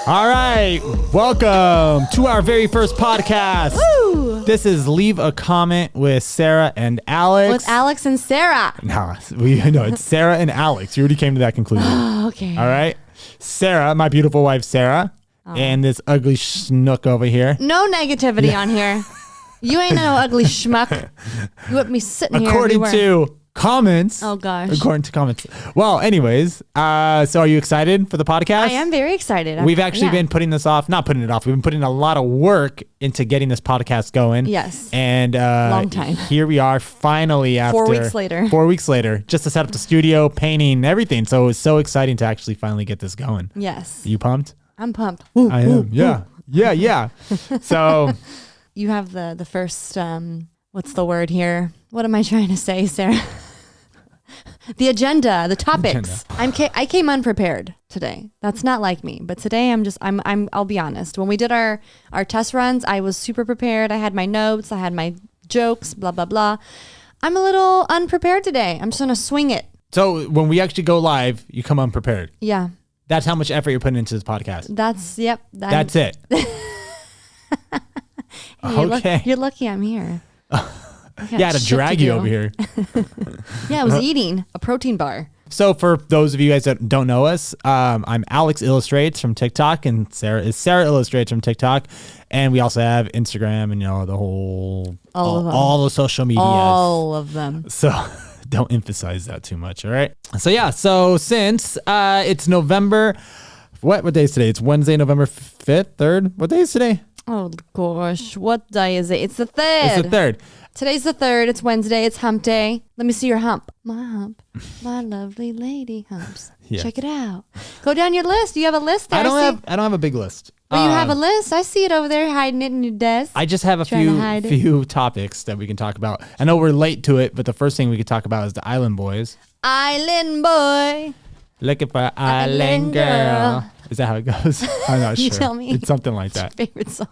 All right, welcome to our very first podcast. Woo! This is Leave a Comment with Sarah and Alex. With Alex and Sarah. No, it's Sarah and Alex. You already came to that conclusion. Oh, okay. All right. Sarah, my beautiful wife, Sarah, and this ugly schnook over here. No negativity on here. You ain't no ugly schmuck. You want me sitting here. According to comments. Oh, gosh. According to comments. Well, anyways, so are you excited for the podcast? I am very excited. We've actually been putting this off, not putting it off. We've been putting a lot of work into getting this podcast going. Yes. And long time. Here we are finally after 4 weeks later. 4 weeks later, just to set up the studio, painting, everything. So it's so exciting to actually finally get this going. Yes. You pumped? I'm pumped. I am. Yeah. Yeah. So you have the first, what's the word here? What am I trying to say, Sarah? The agenda, the topics. I came unprepared today. That's not like me. But today I'll be honest. When we did our test runs, I was super prepared. I had my notes. I had my jokes, blah, blah, blah. I'm a little unprepared today. I'm just going to swing it. So when we actually go live, you come unprepared. Yeah. That's how much effort you're putting into this podcast. That's it. Hey, you're lucky I'm here. Yeah, I had to drag you over here. Yeah, I was eating a protein bar. So for those of you guys that don't know us, I'm Alex Illustrates from TikTok, and Sarah is Sarah Illustrates from TikTok, and we also have Instagram and the whole all the social media. All of them. So don't emphasize that too much. All right. So yeah. So since it's November, what day is today? It's Wednesday, November 5th, 3rd. What day is today? Oh gosh, what day is it? It's the 3rd. It's the 3rd. Today's the 3rd. It's Wednesday. It's hump day. Let me see your hump. My hump. My lovely lady humps. Yeah. Check it out. Go down your list. Do you have a list there? I don't have a big list. Well, you have a list. I see it over there hiding it in your desk. I just have a few topics that we can talk about. I know we're late to it, but the first thing we could talk about is the Island Boys. Island boy. Looking for Island girl. Is that how it goes? I'm not sure. You tell me. It's something like that. Your favorite song.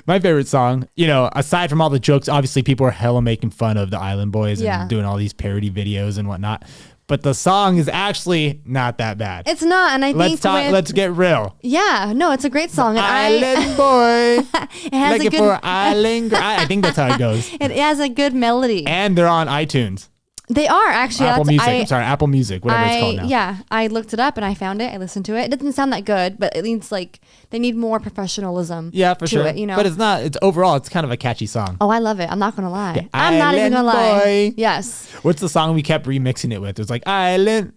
My favorite song, aside from all the jokes, obviously people are hella making fun of the Island Boys and doing all these parody videos and whatnot. But the song is actually not that bad. It's not, and I think let's get real. Yeah, no, it's a great song. And Island boy. It has looking for Island girl. I think that's how it goes. It has a good melody. And they're on iTunes. They are actually. Apple Music, whatever it's called now. Yeah, I looked it up and I found it. I listened to it. It doesn't sound that good, but it means they need more professionalism. Yeah, for sure. It, But it's not. It's overall, it's kind of a catchy song. Oh, I love it. I'm not gonna lie. Yeah, I'm not even gonna lie. Yes. What's the song we kept remixing it with? It was like Island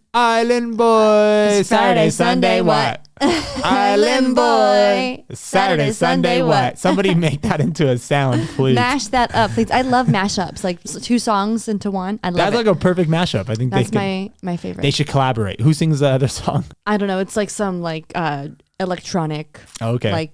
Boy, Saturday, Sunday, what? Island Boy, Saturday, Sunday, what? Somebody make that into a sound, please. Mash that up, please. I love mashups, like 2 songs into one. I love That's it. like a perfect mashup. I think that's my favorite. They should collaborate. Who sings the other song? I don't know. It's like some electronic. Okay.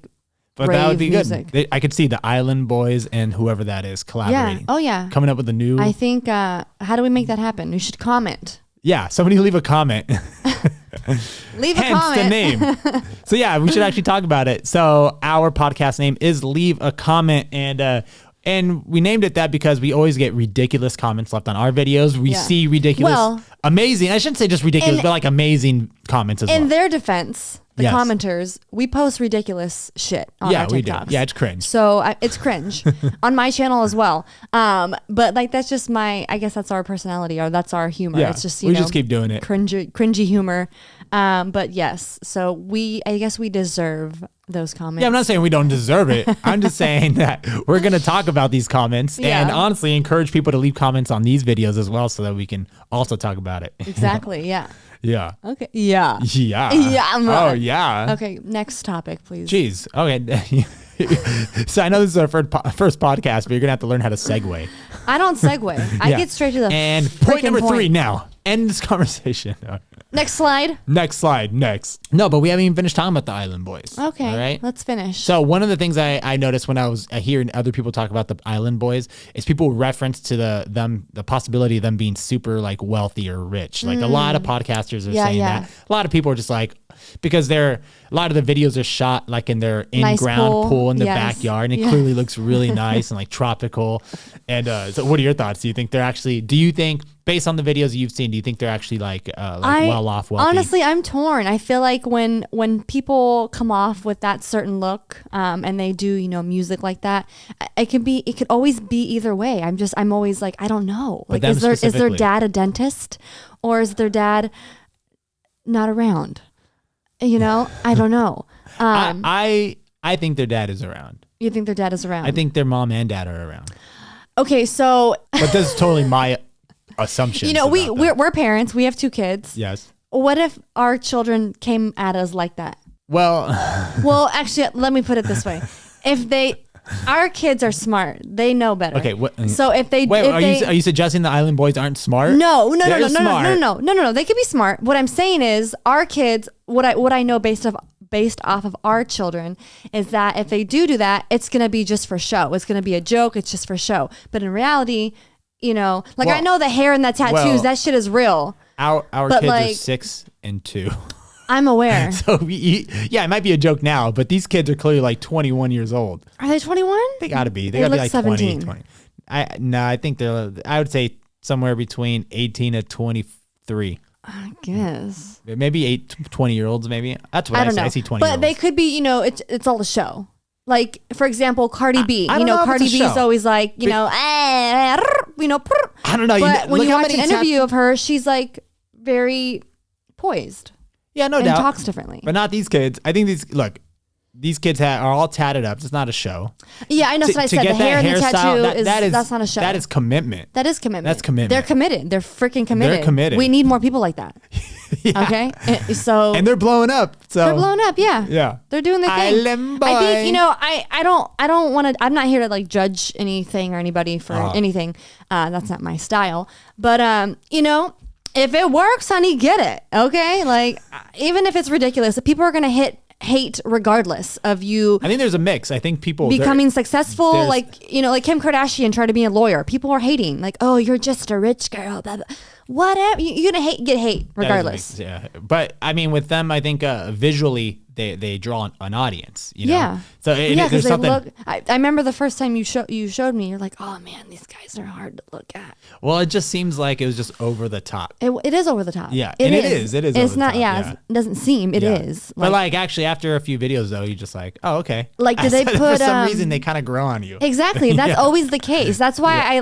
But that would be music. Good. I could see the Island Boys and whoever that is collaborating. Yeah. Oh yeah. Coming up with a new. I think. How do we make that happen? You should comment. Yeah, somebody leave a comment. Leave a Hence comment. the name. So yeah, we should actually talk about it. So our podcast name is Leave a Comment, and we named it that because we always get ridiculous comments left on our videos. We see ridiculous, amazing. I shouldn't say just ridiculous, but like amazing comments as well. In their defense, the commenters, we post ridiculous shit on our TikToks. We do. Yeah, it's cringe. So it's cringe on my channel as well. But that's just I guess that's our personality, or that's our humor. Yeah, it's just, we just keep doing it. Cringy humor. But yes, so I guess we deserve those comments. Yeah, I'm not saying we don't deserve it. I'm just saying that we're going to talk about these comments and honestly encourage people to leave comments on these videos as well so that we can also talk about it. Exactly. Yeah. Yeah. Okay. Yeah. Yeah. Yeah. Oh, yeah. Okay. Next topic, please. Jeez. Okay. So I know this is our first podcast, but you're going to have to learn how to segue. I don't segue. I get straight to the And point number 3 now. End this conversation. Next slide. Next. No, but we haven't even finished talking about the Island Boys. Okay. All right. Let's finish. So one of the things I noticed when I was hearing other people talk about the Island Boys is people reference to the possibility of them being super like wealthy or rich. Like a lot of podcasters are saying that. A lot of people are just like, because a lot of the videos are shot like in their in-ground pool in the backyard, and it clearly looks really nice and like tropical. And so what are your thoughts? Do you think based on the videos you've seen, do you think they're actually like well off? Wealthy? Honestly, I'm torn. I feel like when people come off with that certain look, and they do, music like that, it could always be either way. I'm always like, I don't know. Like, is their dad a dentist, or is their dad not around? I don't know. I think their dad is around. You think their dad is around? I think their mom and dad are around. Okay, so but this is totally my assumption. We're parents. We have 2 kids. Yes. What if our children came at us like that? Well, actually, let me put it this way: our kids are smart. They know better. Okay. So if they are you suggesting the Island Boys aren't smart? No. They could be smart. What I'm saying is, our kids. What I know based off of our children is that if they do that, it's gonna be just for show. It's gonna be a joke. It's just for show. But in reality, I know the hair and the tattoos. That shit is real. Our kids are 6 and 2. I'm aware. So it might be a joke now, but these kids are clearly like 21 years old. Are they 21? They gotta be. They gotta be like 17. 20. I think I would say somewhere between 18 to 23. I guess. Maybe 20-year-olds, maybe. That's what I don't say. know. I see 20. But they could be, it's all a show. Like, for example, Cardi B. Cardi B is always like, I don't know. But when you watch an interview of her, she's like very poised. Yeah, no doubt. And talks differently. But not these kids. I think these kids are all tatted up. It's not a show. Yeah, I know. So I said the hair and the tattoo that's not a show. That is commitment. That is commitment. That's commitment. They're committed. They're freaking committed. They're committed. We need more people like that. Yeah. Okay. And they're blowing up. So they're blowing up. Yeah. Yeah. They're doing their thing. Island boy. I think I don't want to. I'm not here to like judge anything or anybody for anything. That's not my style. But if it works, honey, get it. Okay. Like, even if it's ridiculous, people are gonna hate regardless of you. I think there's a mix. I think people becoming successful, like Kim Kardashian tried to be a lawyer. People are hating, like, oh, you're just a rich girl. Blah, blah. Whatever, you're gonna get hate regardless. Yeah, but I mean, with them, I think visually they draw an audience. Yeah. So there's something. I remember the first time you showed me, you're like, oh man, these guys are hard to look at. Well, it just seems like it was just over the top. It is over the top. Yeah, it is. It is. It's not. Yeah, it doesn't seem. It is. But like actually, after a few videos though, you're just like, oh okay. Like, did they put for some reason they kind of grow on you? Exactly. That's always the case. That's why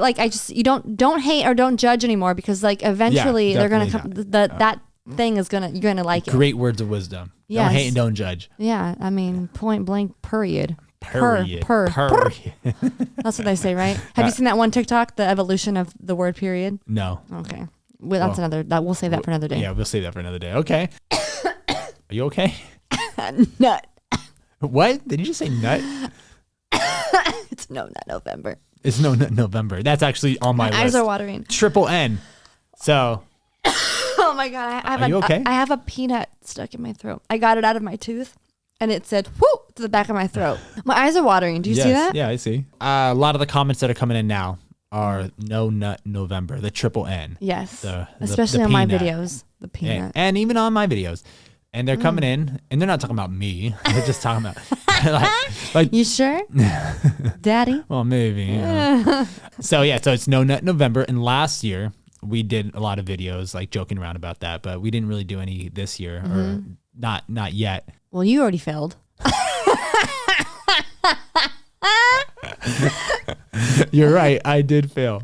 you don't hate or don't judge anymore, because like eventually they're gonna come. That thing is you're gonna like it. Great words of wisdom. Yes. Don't hate and don't judge. Yeah, I mean, point blank, period. Period. That's what they say, right? Have you seen that one TikTok, the evolution of the word period? No. Okay. Well, we'll save that for another day. Yeah, we'll save that for another day. Okay. Are you okay? Nut. What? Did you just say nut? It's not November. It's November. That's actually on my list. Eyes are watering. Triple N. So. Oh my God. Are you okay? I have a peanut stuck in my throat. I got it out of my tooth and it said, whoo, to the back of my throat. My eyes are watering. Do you see that? Yeah, I see. A lot of the comments that are coming in now are No Nut November, the Triple N. Like, the especially on my videos. The peanut. And even on my videos. And they're coming in, and they're not talking about me. They're just talking about like. You sure, Daddy? Well, maybe. So it's No Nut November, and last year we did a lot of videos like joking around about that, but we didn't really do any this year, or not yet. Well, you already failed. You're right. I did fail.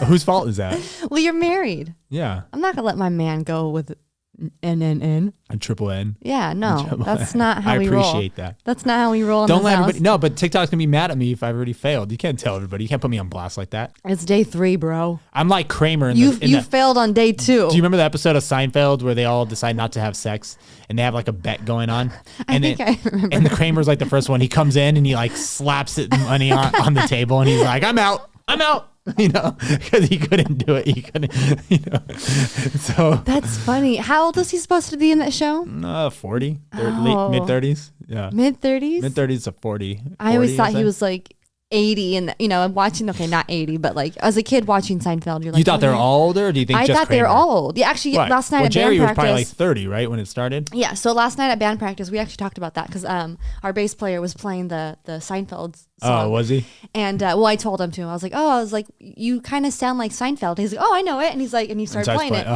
Whose fault is that? Well, you're married. Yeah. I'm not gonna let my man go with N. A triple N. Yeah, no, that's not how we roll. I appreciate that. That's not how we roll. Don't let everybody. No, but TikTok's gonna be mad at me if I've already failed. You can't tell everybody. You can't put me on blast like that. It's day 3, bro. I'm like Kramer. You failed on day 2. Do you remember the episode of Seinfeld where they all decide not to have sex and they have like a bet going on? And I remember. And the Kramer's like the first one. He comes in and he like slaps it money on the table and he's like, "I'm out. I'm out." Because he couldn't do it. He couldn't, So that's funny. How old is he supposed to be in that show? 40, mid 30s. Yeah, mid 30s. Mid 30s to 40. I always thought he was like 80 and watching, okay, not 80, but like as a kid watching Seinfeld, you're like, you thought they were all older, or do you think I just thought they were Kramer? all old. Yeah, actually, Right. last night well, at Jerry band was probably like practice. 30, right, when it started? Yeah, so last night at band practice, we actually talked about that because our bass player was playing the Seinfeld song. Oh, was he? And well, I told him to. I was like, you kind of sound like Seinfeld. He's like, oh, I know it. And he's like, and he started playing it.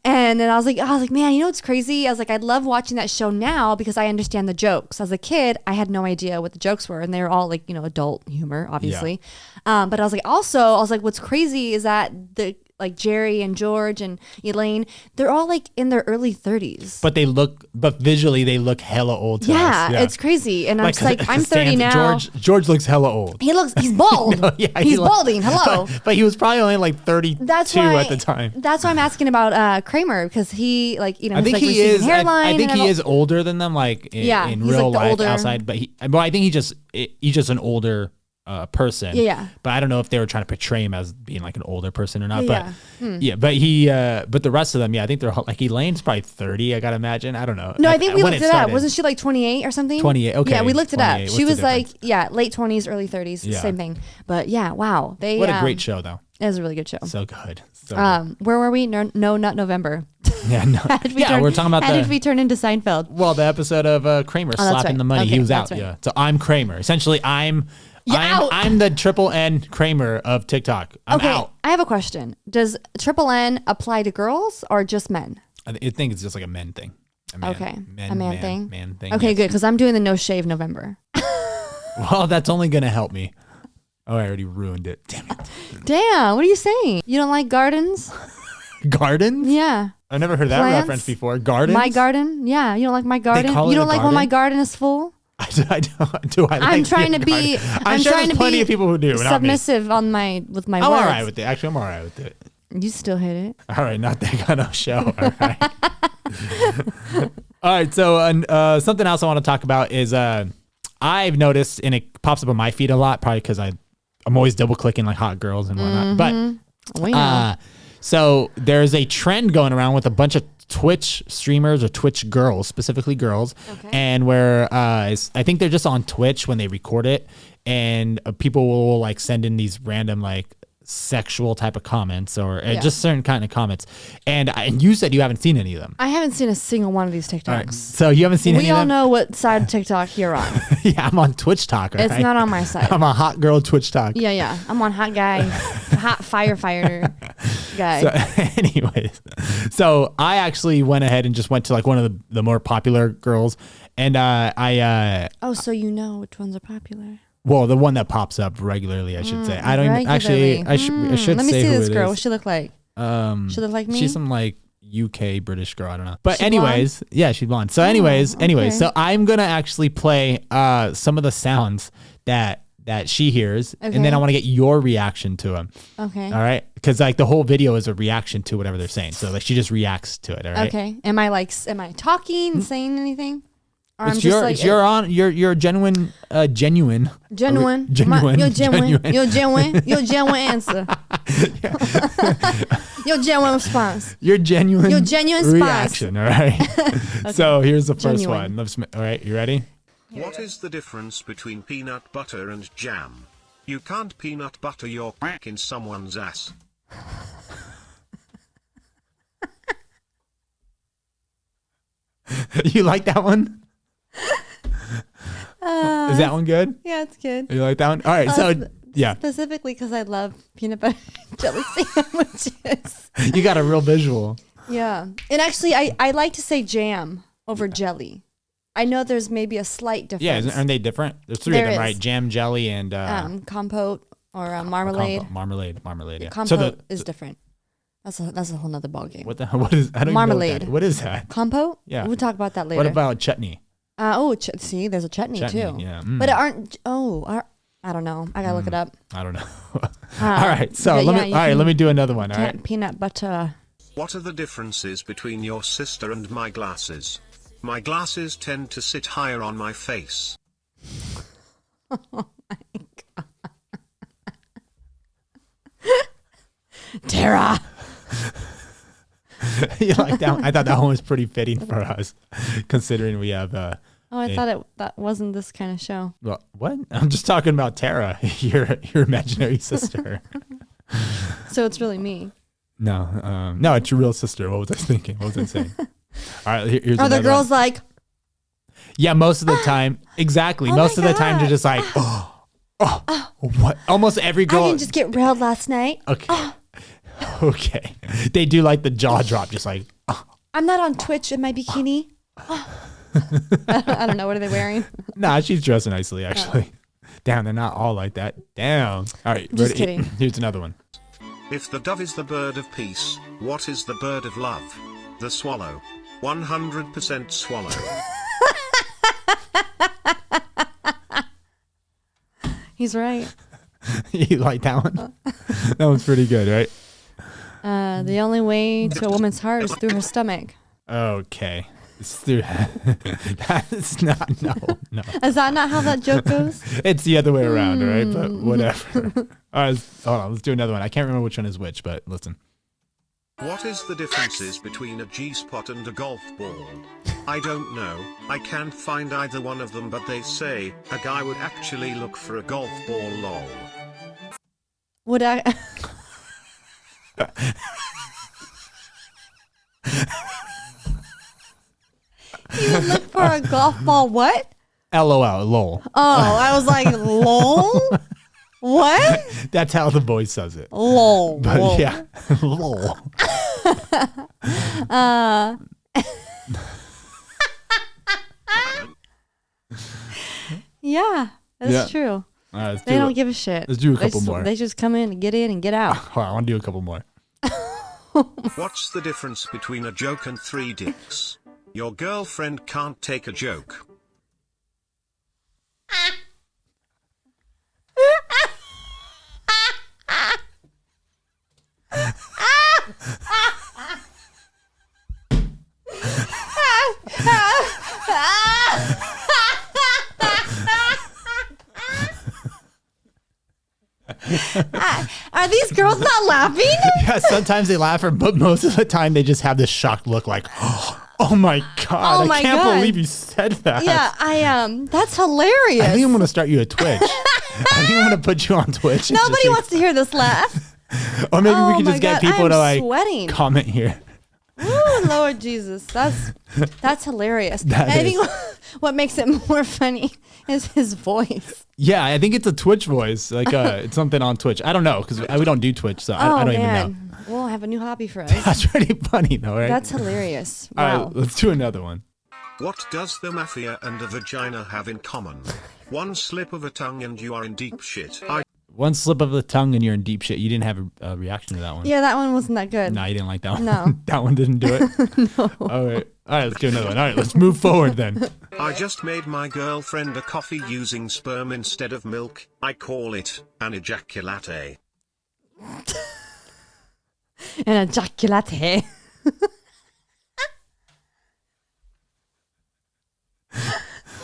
And then I was like, man, you know what's crazy? I was like, I love watching that show now because I understand the jokes. As a kid, I had no idea what the jokes were, and they were all like, adult humor, obviously. Yeah. But I was like, what's crazy is that like Jerry and George and Elaine, they're all like in their early 30s. But visually they look hella old to us. Yeah, it's crazy. And I'm just like, I'm 30 now. George looks hella old. He's bald. No, he's balding. Hello. But he was probably only like 32 at the time. That's why I'm asking about Kramer, because he I think he is. I think he is older than them, like in real life older. outside. But I think he's just an older person. Yeah. But I don't know if they were trying to portray him as being like an older person or not. Yeah. But the rest of them, I think they're like Elaine's probably 30. I gotta imagine. I don't know. No, I think we looked it up. Wasn't she like 28 or something? 28. Okay. Yeah, we looked it up. What's She the was like, difference? late 20s, early 30s, Yeah. same thing. But yeah, wow. What a great show, though. It was a really good show. So good. Where were we? No, not November. Yeah, no. We're talking about how did we turn into Seinfeld? Well, the episode of Kramer slapping right. the money. Okay, He was out. right. Yeah. So I'm Kramer. Essentially, I'm out. I'm the triple N Kramer of TikTok. I'm out. I have a question. Does triple N apply to girls or just men? I think it's just like a men thing. A man thing. Man thing. Okay, yes. good, because I'm doing the no shave November. Well, that's only gonna help me. Oh, I already ruined it. Damn it. Damn, what are you saying? You don't like gardens? Gardens? Yeah. I've never heard that reference before. Gardens? My garden? Yeah. You don't like my garden? call You it don't a like when my garden? garden is full? I don't. Do I like I'm trying to being be. garden? I'm sure trying there's to plenty be of people who do. Not me. submissive with my I'm words. all right with it. Actually, I'm all right with it. You still hit it. All right, not that kind of show. All right. All right. So something else I want to talk about is I've noticed, and it pops up on my feed a lot, probably because I'm always double clicking like hot girls and whatnot. But so there's a trend going around with a bunch of Twitch streamers or Twitch girls, specifically girls, and where I think they're just on Twitch when they record it, and people will like send in these random like sexual type of comments or just certain kind of comments. And you said you haven't seen any of them. I haven't seen a single one of these TikToks. Right. So you haven't seen any of them? We all know what side of TikTok you're on. Yeah, I'm on Twitch Talk. It's not on my side. I'm a hot girl Twitch Talk. Yeah. I'm on hot guy, hot firefighter guy. So, anyways, so I actually went ahead and just went to like one of the more popular girls, and so you know which ones are popular. Well, the one that pops up regularly, I should say. I don't even, actually. I should Let me say see who this it girl. is. What's she look like? She look like me. She's some like UK British girl. I don't know. But She anyways, yeah, she's blonde. So anyways, okay. so I'm gonna actually play some of the sounds that she hears, and then I want to get your reaction to them. Okay. All right, because like the whole video is a reaction to whatever they're saying. So like she just reacts to it. All right. Okay. Am I talking, saying anything? Or It's your genuine You're genuine answer. Your genuine response. Your genuine response. reaction. All right. Okay. So here's the first Genuine. one. All right, you ready? What is the difference between peanut butter and jam? You can't peanut butter your crack in someone's ass. You like that one? Is that one good? Yeah, it's good. You like that one? All right. So yeah, specifically because I love peanut butter and jelly sandwiches. You got a real visual. Yeah, and actually, I like to say jam over jelly. I know there's maybe a slight difference. Yeah, aren't they different? There's three of them, right? Jam, jelly, and compote or marmalade. Marmalade. Yeah. Compote is different. That's a whole nother ballgame. What the hell? What is? I don't Marmalade. Even know what is that? Compote? Yeah. We'll talk about that later. What about chutney? See, there's a chutney too. Yeah. But I don't know. I gotta look it up. I don't know. All right. So let me do another one. All right. Peanut butter. What are the differences between your sister and my glasses? My glasses tend to sit higher on my face. Oh my god. Tara. You like that one? I thought that one was pretty fitting for us, considering we have Oh, I thought that wasn't this kind of show. Well, what? I'm just talking about Tara, your imaginary sister. So it's really me. No, no, it's your real sister. What was I thinking? What was I saying? All right, here's Are the another girls one. like? Yeah, most of the time. Exactly. Oh Most my of the time, they're God. just like, what? Almost every I girl. didn't just get railed last night. Okay. Okay. They do like the jaw drop, just like. I'm not on Twitch in my bikini. I don't know. What are they wearing? Nah, she's dressing nicely, actually. Damn, they're not all like that. Damn. All right. Just ready? kidding. Here's another one. If the dove is the bird of peace, what is the bird of love? The swallow. 100% swallow. He's right. You like that one? That one's pretty good, right? The only way to a woman's heart is through her stomach. Okay. It's through. That's not, no. Is that not how that joke goes? It's the other way around, all right? But whatever. All right, hold on. Let's do another one. I can't remember which one is which, but listen. What is the differences between a G-spot and a golf ball? I don't know. I can't find either one of them, but they say a guy would actually look for a golf ball lol. Would I? You would look for a golf ball. What? LOL, lol. Oh, I was like, lol. What? That's how the voice says it. Lol. But lol. yeah, lol. Yeah, that's Yeah. true. All right, let's They do don't it. give a shit. Let's do a They couple just- more. They just come in and get in and get out. Hold on, I want to do a couple more. What's the difference between a joke and 3 dicks? Your girlfriend can't take a joke. Are these girls not laughing? Yeah, sometimes they laugh, but most of the time they just have this shocked look like, oh my God, Oh my I can't God. believe you said that. Yeah, that's hilarious. I think I'm going to start you a Twitch. I think I'm going to put you on Twitch. and Nobody just, wants to hear this laugh. or maybe Oh we can my just get God, people I'm to like sweating. comment here. Ooh, Lord Jesus, that's hilarious. That I is. think what makes it more funny is his voice. Yeah, I think it's a Twitch voice. Like it's something on Twitch. I don't know because we don't do Twitch, so I don't even know. We'll have a new hobby for us. That's pretty funny though, right? That's hilarious. All Wow. right, let's do another one. What does the mafia and a vagina have in common? One slip of a tongue and you are in deep shit. One slip of the tongue and you're in deep shit. You didn't have a reaction to that one. Yeah, that one wasn't that good. No, you didn't like that one. No. That one didn't do it. No. All right, let's do another one. All right, let's move forward then. I just made my girlfriend a coffee using sperm instead of milk. I call it an ejaculate. An ejaculate.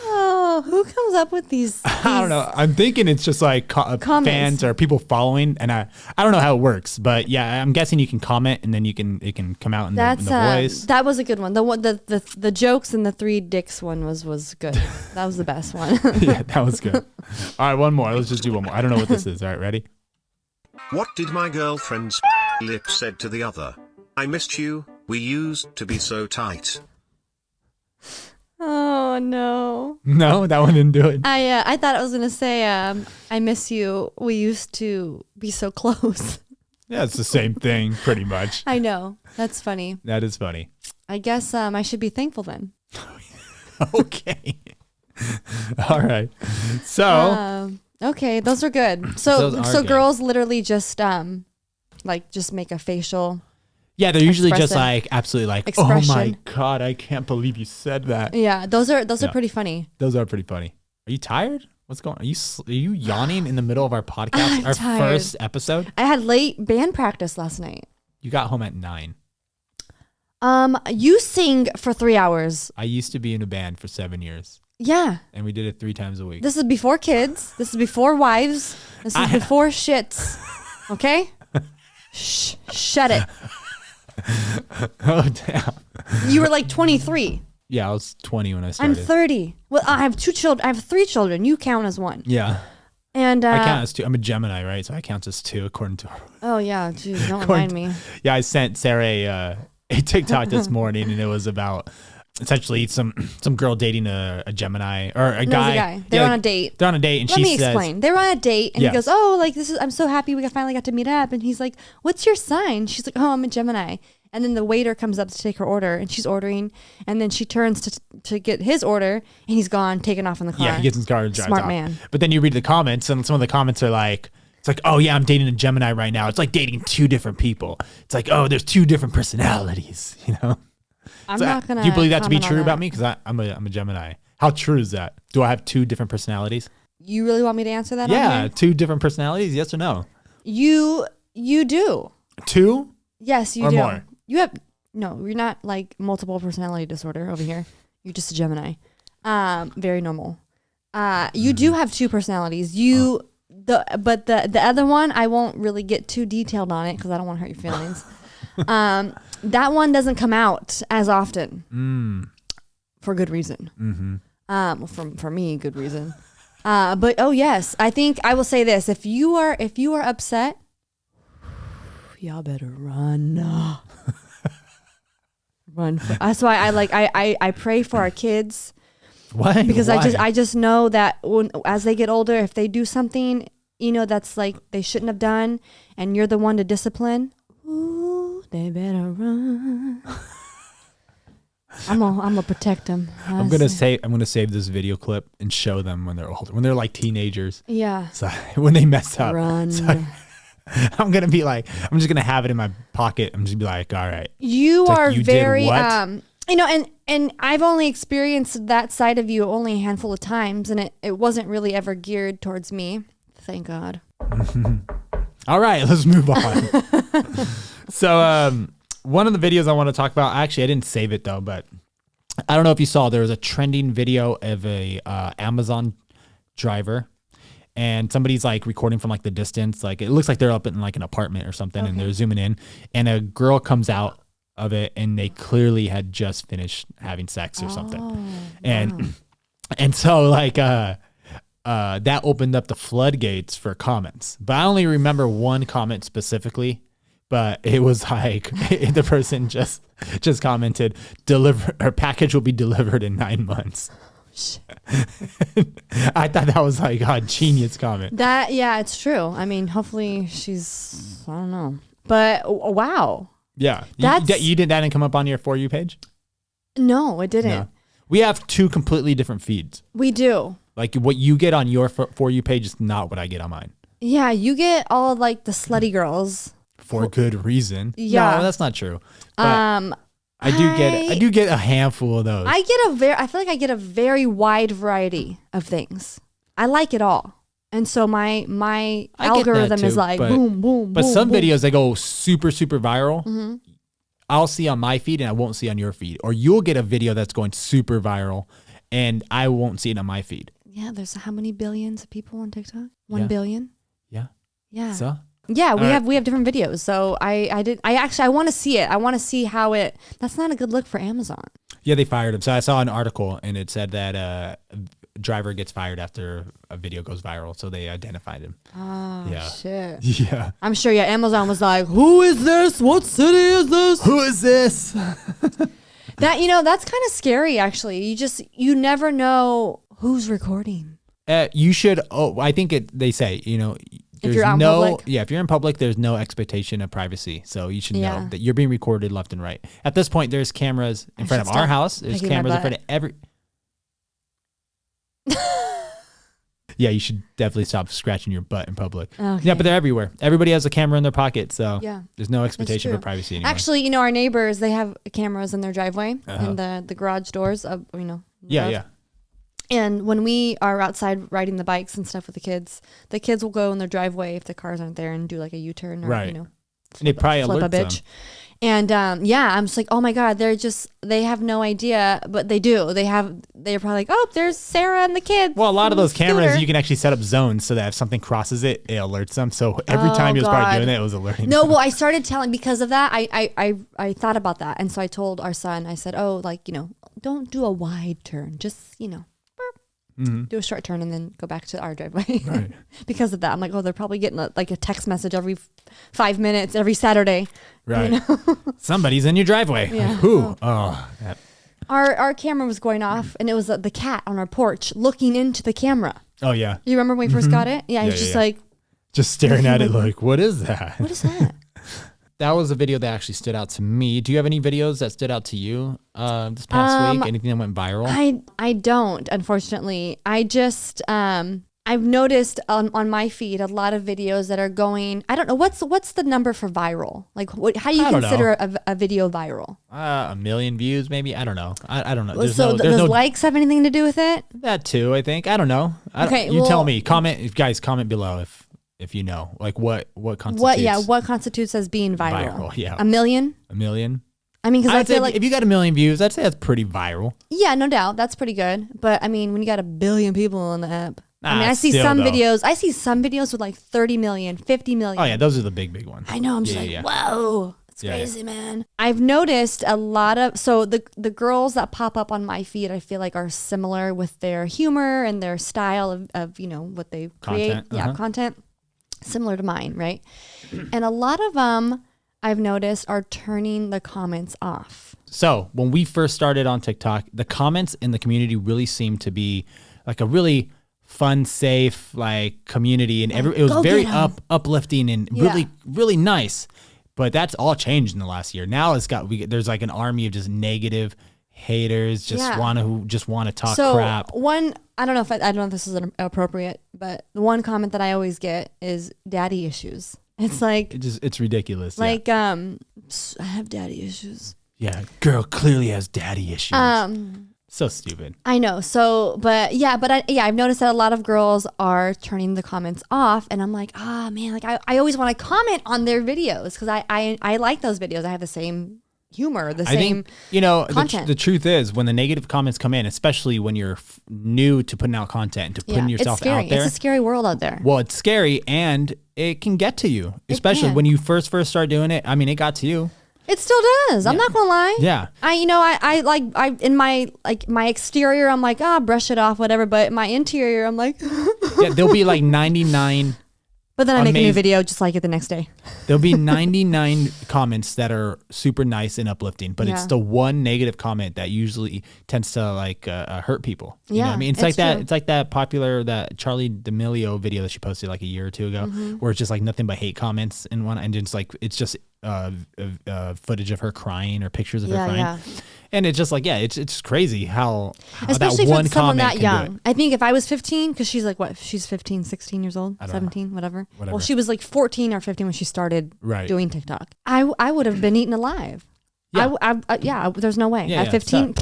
Oh, who comes up with these? I don't know. I'm thinking it's just like Comments. fans or people following, and I don't know how it works, but yeah, I'm guessing you can comment and then it can come out in the voice. That was a good one. The jokes and the 3 dicks one was good. That was the best one. Yeah, that was good. All right, one more. Let's just do one more. I don't know what this is. All right, ready? What did my girlfriend's lip said to the other? I missed you, we used to be so tight. Oh no. No, that one didn't do it. I thought I was gonna say I miss you. We used to be so close. Yeah, it's the same thing, pretty much. I know. That's funny. That is funny. I guess I should be thankful then. Okay. All right. So Okay, those are good. So Those are good. girls literally just just make a facial. yeah, they're usually just expressive like absolutely like, oh my expression. God, I can't believe you said that. Yeah, those are Yeah. pretty funny. Those are pretty funny. Are you tired? What's going on? Are you yawning in the middle of our podcast? I'm Our tired. first episode? I had late band practice last night. You got home at 9. You sing for 3 hours. I used to be in a band for 7 years, Yeah. and we did it 3 times a week. This is before kids. This is before wives. This is before shits. Okay? Shut it. Oh, damn. You were like 23. Yeah, I was 20 when I started. I'm 30. Well, I have 2 children. I have 3 children. You count as 1. Yeah. And I count as 2. I'm a Gemini, right? So I count as 2 according to. Oh yeah, geez, don't remind me. Yeah, I sent Sarah a TikTok this morning, and it was about essentially some girl dating a Gemini or a guy. They're on a date. They're on a date, and Let me explain. They were on a date, and he goes, "Oh, like I'm so happy we finally got to meet up." And he's like, "What's your sign?" She's like, "Oh, I'm a Gemini." And then the waiter comes up to take her order, and she's ordering, and then she turns to get his order, and he's gone, taken off in the car. Yeah, he gets in his car and drives Smart off. man. But then you read the comments, and some of the comments are like, it's like, oh yeah, I'm dating a Gemini right now. It's like dating 2 different people. It's like, oh, there's 2 different personalities, you know? I'm not gonna. Do you believe that to be comment on true that. about me? Because I'm a Gemini. How true is that? Do I have 2 different personalities? You really want me to answer that? Yeah, on here? 2 different personalities. Yes or no? You do. 2 Yes, you or do. more? You have no. You're not like multiple personality disorder over here. You're just a Gemini. Very normal. You do have 2 personalities. But the other one, I won't really get too detailed on it because I don't want to hurt your feelings. That one doesn't come out as often for good reason. Mm-hmm. For me, good reason. But oh yes, I think I will say this: if you are upset, y'all better run. Run. That's why I pray for our kids. Why? Because Why? I just know that as they get older, if they do something, that's like they shouldn't have done, and you're the one to discipline, ooh, they better run. I'm gonna protect them. I'm gonna save this video clip and show them when they're older, when they're like teenagers. Yeah. So when they mess up, Run. So I'm gonna be like, I'm just gonna have it in my pocket. I'm just be like, all right. You like, are you very did what? and I've only experienced that side of you only a handful of times, and it wasn't really ever geared towards me. Thank God. All right, let's move on. So one of the videos I want to talk about, actually I didn't save it though, but I don't know if you saw, there was a trending video of a Amazon driver, and somebody's like recording from like the distance, like it looks like they're up in like an apartment or something, and they're zooming in, and a girl comes out of it, and they clearly had just finished having sex or something, and so like that opened up the floodgates for comments. But I only remember one comment specifically, but it was like the person just commented, her package will be delivered in 9 months. I thought that was like a genius comment. Yeah, it's true. I mean, hopefully she's, I don't know, but wow. Yeah. That didn't come up on your For You page? No, it didn't. No. We have 2 completely different feeds. We do. Like what you get on your For You page is not what I get on mine. Yeah, you get all like the slutty girls. For good reason. Yeah. No, that's not true. But I do get a handful of those. I feel like I get a very wide variety of things. I like it all. And so my algorithm is like boom, boom, but boom, some boom. videos they go super, super viral. Mm-hmm. I'll see on my feed and I won't see on your feed. Or you'll get a video that's going super viral and I won't see it on my feed. Yeah, there's how many billions of people on TikTok? 1 billion? Yeah. Yeah. So? Yeah, we have different videos. So I want to see it. I want to see how that's not a good look for Amazon. Yeah, they fired him. So I saw an article and it said that a driver gets fired after a video goes viral. So they identified him. Oh, yeah. shit. Yeah. I'm sure, Amazon was like, who is this? What city is this? Who is this? That's kind of scary, actually. You never know who's recording. You should, I think they say, if you're out in public. Yeah, if you're in public, there's no expectation of privacy. So you should know that you're being recorded left and right. At this point, there's cameras in front of our house. There's cameras in front of every... Yeah, you should definitely stop scratching your butt in public. Okay. Yeah, but they're everywhere. Everybody has a camera in their pocket, so there's no expectation for privacy anymore. Actually, our neighbors, they have cameras in their driveway and the garage doors of, Yeah. And when we are outside riding the bikes and stuff with the kids will go in their driveway if the cars aren't there and do like a U-turn or, and they probably flip a alert bitch. them. And I'm just like, oh my God, they have no idea, but they do. They're probably like, oh, there's Sarah and the kids. Well, a lot of those cameras, you can actually set up zones so that if something crosses it, it alerts them. So every time you was probably doing it, it was alerting No, them. well, I started telling because of that. I thought about that. And so I told our son, I said, oh, don't do a wide turn. Just, do a short turn and then go back to our driveway. Right. Because of that. I'm like, oh, they're probably getting a text message every 5 minutes, every Saturday. Right. Somebody's in your driveway. Yeah. Like, who? Oh. That. Our camera was going off, and it was the cat on our porch looking into the camera. Oh, yeah. You remember when we first got it? Yeah, he's just like... Just staring at it like, what is that? What is that? That was a video that actually stood out to me. Do you have any videos that stood out to you this past week? Anything that went viral? I don't, unfortunately. I just... I've noticed on my feed a lot of videos that are going. I don't know what's the number for viral. Like, how do you consider a video viral? 1 million views, maybe. I don't know. I don't know. Does likes have anything to do with it? That too, I think. I don't know. You tell me. Comment, guys. Comment below if you know. Like what constitutes. What constitutes as being viral? Yeah. 1 million. 1 million. I mean, because I feel like if you got 1 million views, I'd say that's pretty viral. Yeah, no doubt, that's pretty good. But I mean, when you got 1 billion people on the app. I see some videos with like 30 million, 50 million. Oh yeah, those are the big ones. I know. I'm just whoa, it's crazy, man. I've noticed a lot of the girls that pop up on my feed, I feel like are similar with their humor and their style of what they create. Content. Yeah, content similar to mine, right? And a lot of them I've noticed are turning the comments off. So when we first started on TikTok, the comments in the community really seemed to be like a really fun, safe, like community, and it was very uplifting and really nice. But that's all changed in the last year. Now there's like an army of just negative haters, who just want to talk crap. I don't know if this is appropriate, but the one comment that I always get is daddy issues. It's like it's ridiculous. Like I have daddy issues. Yeah, girl clearly has daddy issues. So stupid. I know. I've noticed that a lot of girls are turning the comments off, and I'm like, man, like I always want to comment on their videos because I like those videos. I have the same humor, the same content. The truth is, when the negative comments come in, especially when you're new to putting out content and to putting yourself out there. It's a scary world out there. Well, it's scary, and it can get to you, especially when you first start doing it. I mean, it got to you. It still does. I'm not gonna lie. Yeah. I in my exterior, I'm like, brush it off, whatever. But my interior, I'm like, yeah, there'll be like 99. But then I make a new video just like it the next day. There'll be 99 comments that are super nice and uplifting, but it's the one negative comment that usually tends to hurt people. You know what I mean? It's like that. It's like that Charlie D'Amelio video that she posted like a year or two ago, where it's just like nothing but hate comments in one, and it's just footage of her crying or pictures of her crying. Yeah. And it's just like, it's crazy how especially that one for someone comment that young. I think if I was 15, because she's like, she's 15, 16 years old, 17, whatever. Well, she was like 14 or 15 when she started doing TikTok. I would have been eaten alive. Yeah. There's no way. At 15,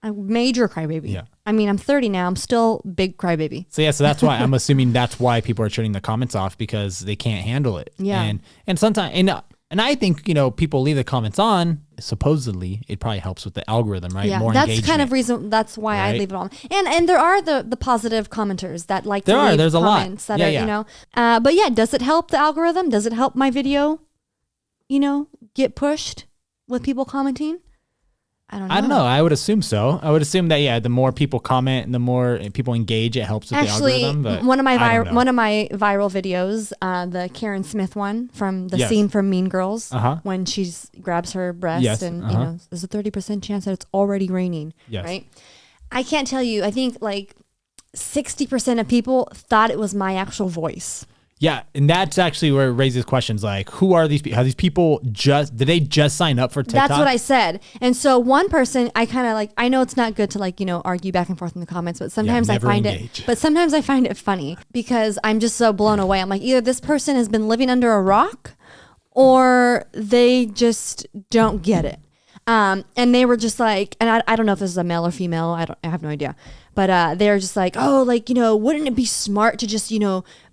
a major crybaby. Yeah. I mean, I'm 30 now. I'm still big crybaby. So that's why I'm assuming that's why people are turning the comments off, because they can't handle it. Yeah. And sometimes, and I think, people leave the comments on, supposedly it probably helps with the algorithm, right? Yeah, more that's engagement. Kind of reason. That's why I leave it on. And there are the positive commenters that like to leave there's comments a lot. That are, but yeah, does it help the algorithm? Does it help my video, get pushed with people commenting? I don't know. I would assume so. I would assume that the more people comment and the more people engage, it helps with the algorithm. But one of my viral videos, the Karen Smith one from the scene from Mean Girls, when she grabs her breast and there's a 30% chance that it's already raining. Yes. Right. I can't tell you. I think like 60% of people thought it was my actual voice. Yeah, and that's actually where it raises questions like, who are these people? Have these people did they just sign up for TikTok? That's what I said. And so one person, I kind of I know it's not good to argue back and forth in the comments, but sometimes I find it funny because I'm just so blown away. I'm like, either this person has been living under a rock or they just don't get it. And they were just like, and I don't know if this is a male or female. I have no idea. But they're just like, wouldn't it be smart to just,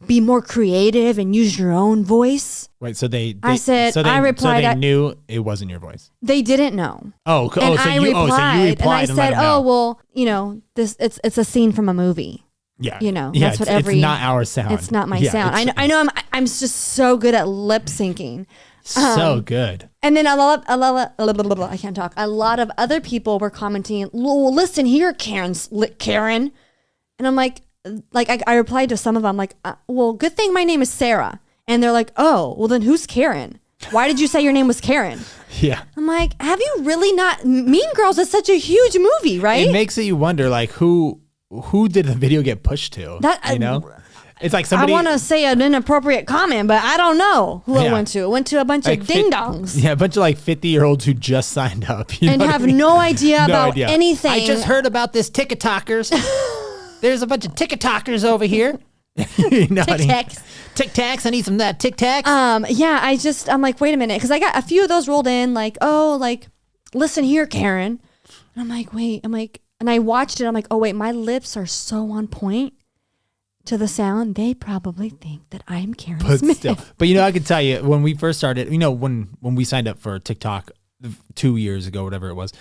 be more creative and use your own voice? Right. So they replied. So they knew it wasn't your voice. They didn't know. You replied, and I said, it's a scene from a movie. Yeah. That's what it's not our sound. It's not my sound. I know I'm just so good at lip syncing. So good. And then I can't talk. A lot of other people were commenting, well, listen here, Karen. And I'm like I replied to some of them like, well, good thing my name is Sarah. And they're like, oh, well then who's Karen? Why did you say your name was Karen? Yeah. I'm like, have you really not? Mean Girls is such a huge movie, right? It makes you wonder, like, who did the video get pushed to? You know? It's like somebody. I want to say an inappropriate comment, but I don't know who it went to. It went to a bunch of ding-dongs. Yeah, a bunch of like 50-year-olds who just signed up. And have no idea about anything. I just heard about this TikTokers. There's a bunch of TikTokers over here. You know Tic Tacs. I need some of that Tic Tacs. Yeah, I'm like, wait a minute. Because I got a few of those rolled in like, oh, like, listen here, Karen. And I'm like, wait. And I watched it. I'm like, oh, wait, my lips are so on point to the sound. They probably think that I'm Karen Smith. But, you know, I can tell you, when we first started, you know, when we signed up for TikTok 2 years ago, whatever it was,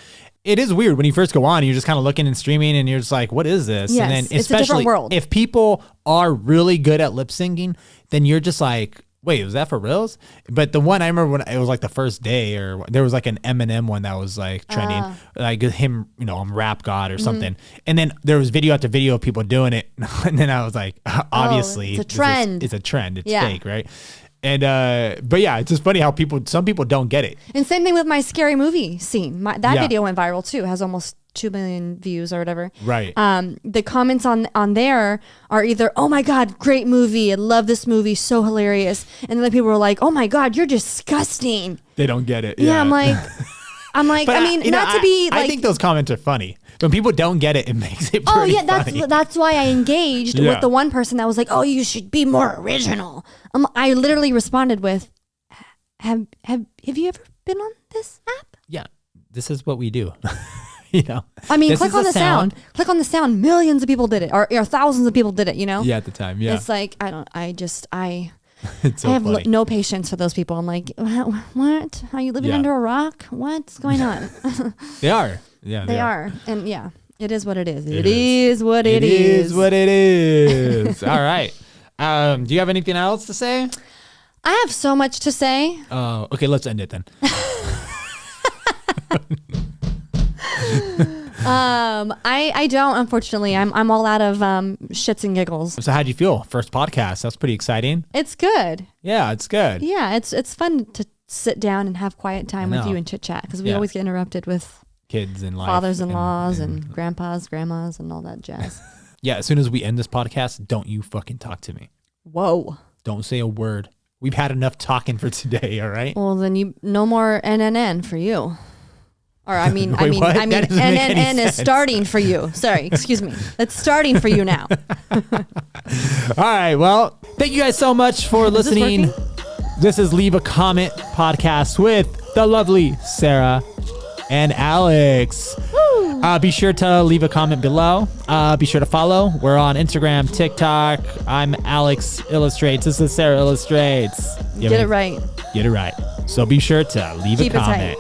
it is weird when you first go on, you're just kind of looking and streaming and you're just like, what is this? Yes, and then it's a different world. If people are really good at lip syncing, then you're just like, wait, was that for reals? But the one I remember when it was like the first day, or there was like an Eminem one that was like trending, like him, you know, I'm Rap God or something. And then there was video after video of people doing it. And then I was like, obviously it's a trend. It's a trend. It's fake, right? And but yeah, it's just funny how some people don't get it. And same thing with my scary movie scene. That video went viral too. It has almost 2 million views or whatever. Right. The comments on there are either, oh my God, great movie. I love this movie. So hilarious. And then the people were like, oh my God, you're disgusting. They don't get it. Yeah. I'm like, I mean, not to be like. I think those comments are funny. When people don't get it, it makes it pretty funny. That's why I engaged with the one person that was like, oh, you should be more original. I literally responded with, have you ever been on this app? Yeah, this is what we do. You know, I mean, click on the sound. Click on the sound. Millions of people did it, or thousands of people did it. You know. Yeah, at the time. Yeah. It's like It's so I have funny. no patience for those people. I'm like, what? Are you living under a rock? What's going on? They are. Yeah, they are. And yeah, it is what it is. It is what it is. It is what it is. All right. Do you have anything else to say? I have so much to say. Okay, let's end it then. I don't, unfortunately. I'm all out of shits and giggles. So how'd you feel? First podcast. That's pretty exciting. It's good. Yeah, it's good. Yeah, it's fun to sit down and have quiet time with you and chit chat, because we always get interrupted with kids and fathers-in-laws and grandpas, grandmas, and all that jazz. Yeah, as soon as we end this podcast, don't you fucking talk to me. Whoa. Don't say a word. We've had enough talking for today, all right? Well, then no more NNN for you. Or I mean, Wait, what? NNN is starting for you. Sorry, excuse me. It's starting for you now. All right, well, thank you guys so much for listening. This is Leave a Comment podcast with the lovely Sarah and Alex. Be sure to leave a comment below. Be sure to follow. We're on Instagram, TikTok. I'm Alex Illustrates. This is Sarah Illustrates. Get it right. Get it right. So be sure to leave a comment.